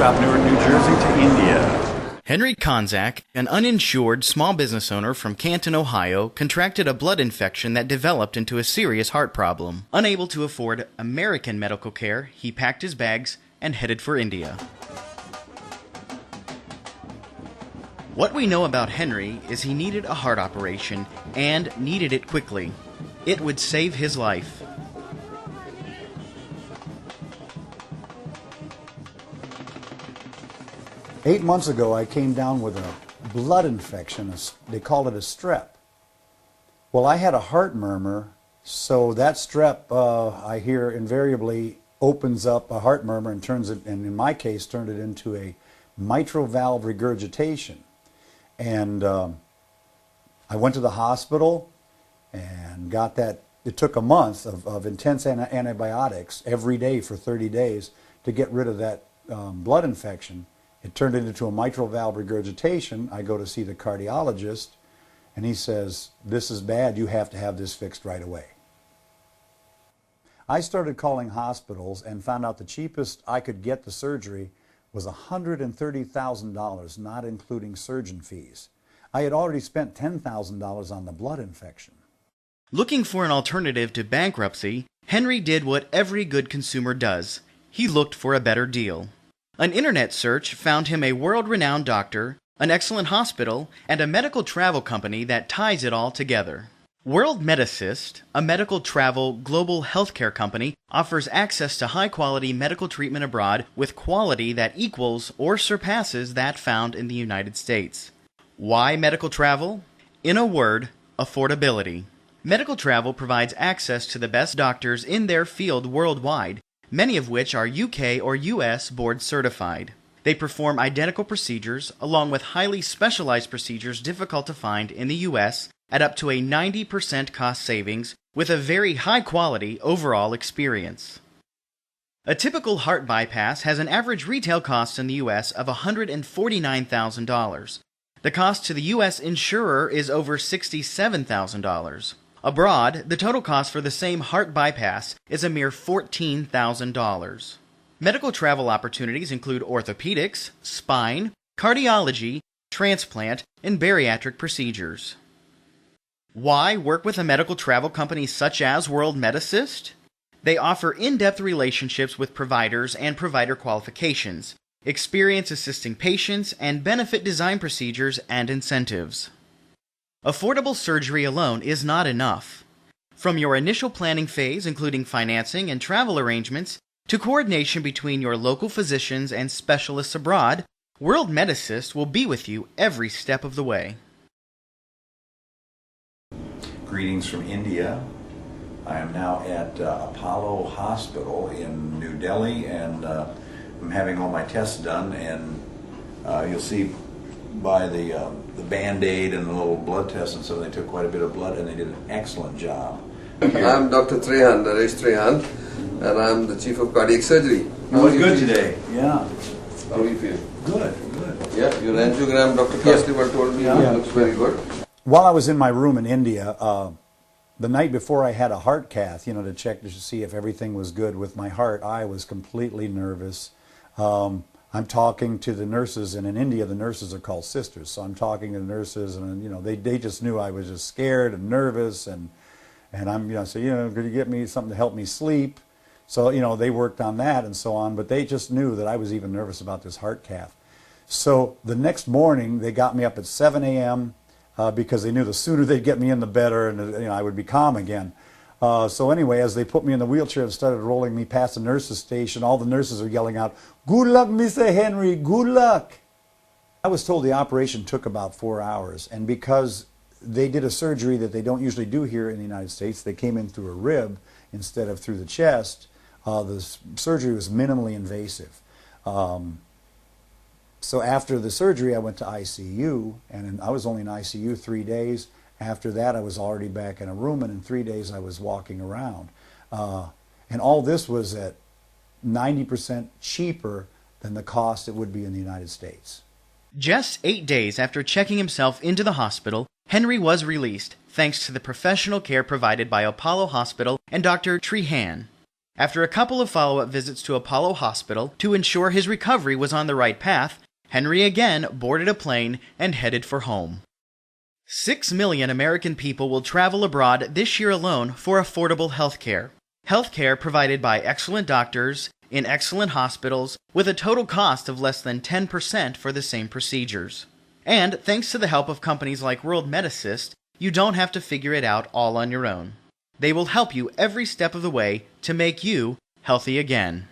shop, Newark, New Jersey to India. Henry Konzak, an uninsured small business owner from Canton, Ohio, contracted a blood infection that developed into a serious heart problem. Unable to afford American medical care, he packed his bags and headed for India. What we know about Henry is he needed a heart operation and needed it quickly. It would save his life. Eight months ago, I came down with a blood infection. They called it a strep. Well, I had a heart murmur, so that strep, I hear, invariably opens up a heart murmur and turns it, and in my case, turned it into a mitral valve regurgitation. And I went to the hospital and got that. It took a month of intense antibiotics every day for 30 days to get rid of that blood infection. It turned into a mitral valve regurgitation. I go to see the cardiologist, and he says, "This is bad. You have to have this fixed right away." I started calling hospitals and found out the cheapest I could get the surgery was $130,000, not including surgeon fees. I had already spent $10,000 on the blood infection. Looking for an alternative to bankruptcy, Henry did what every good consumer does. He looked for a better deal. An internet search found him a world-renowned doctor, an excellent hospital, and a medical travel company that ties it all together. World Medicist, a medical travel global healthcare company, offers access to high-quality medical treatment abroad with quality that equals or surpasses that found in the United States. Why medical travel? In a word, affordability. Medical travel provides access to the best doctors in their field worldwide, many of which are UK or US board certified. They perform identical procedures along with highly specialized procedures difficult to find in the US at up to a 90% cost savings with a very high quality overall experience. A typical heart bypass has an average retail cost in the US of $149,000. The cost to the US insurer is over $67,000. Abroad, the total cost for the same heart bypass is a mere $14,000. Medical travel opportunities include orthopedics, spine, cardiology, transplant, and bariatric procedures. Why work with a medical travel company such as World Medicist? They offer in-depth relationships with providers and provider qualifications, experience assisting patients, and benefit design procedures and incentives. Affordable surgery alone is not enough. From your initial planning phase, including financing and travel arrangements, to coordination between your local physicians and specialists abroad, World Medicist will be with you every step of the way. Greetings from India. I am now at Apollo Hospital in New Delhi, and I'm having all my tests done, and you'll see by the Band-Aid and the little blood test and so they took quite a bit of blood, and they did an excellent job. I'm Dr. Trehan, Naresh Trehan, and I'm the Chief of Cardiac Surgery. You look good today. Yeah. How do you feel? Good, good. Yeah, your angiogram, Dr. Kastiwal told me, looks very good. While I was in my room in India, the night before I had a heart cath, to check to see if everything was good with my heart, I was completely nervous. I'm talking to the nurses, and in India the nurses are called sisters, so I'm talking to the nurses, and they just knew I was just scared and nervous, and I'm could you get me something to help me sleep? So they worked on that and so on, but they just knew that I was even nervous about this heart cath. So the next morning they got me up at 7 a.m. Because they knew the sooner they'd get me in the better, and I would be calm again. So anyway, as they put me in the wheelchair and started rolling me past the nurse's station, all the nurses are yelling out, "Good luck, Mr. Henry, good luck." I was told the operation took about 4 hours, and because they did a surgery that they don't usually do here in the United States, they came in through a rib instead of through the chest, the surgery was minimally invasive. So after the surgery, I went to ICU, and I was only in ICU 3 days. After that, I was already back in a room, and in 3 days, I was walking around. And all this was at 90% cheaper than the cost it would be in the United States. Just 8 days after checking himself into the hospital, Henry was released, thanks to the professional care provided by Apollo Hospital and Dr. Trehan. After a couple of follow-up visits to Apollo Hospital to ensure his recovery was on the right path, Henry again boarded a plane and headed for home. 6 million American people will travel abroad this year alone for affordable health care. Health care provided by excellent doctors in excellent hospitals with a total cost of less than 10% for the same procedures. And thanks to the help of companies like World Medicist, you don't have to figure it out all on your own. They will help you every step of the way to make you healthy again.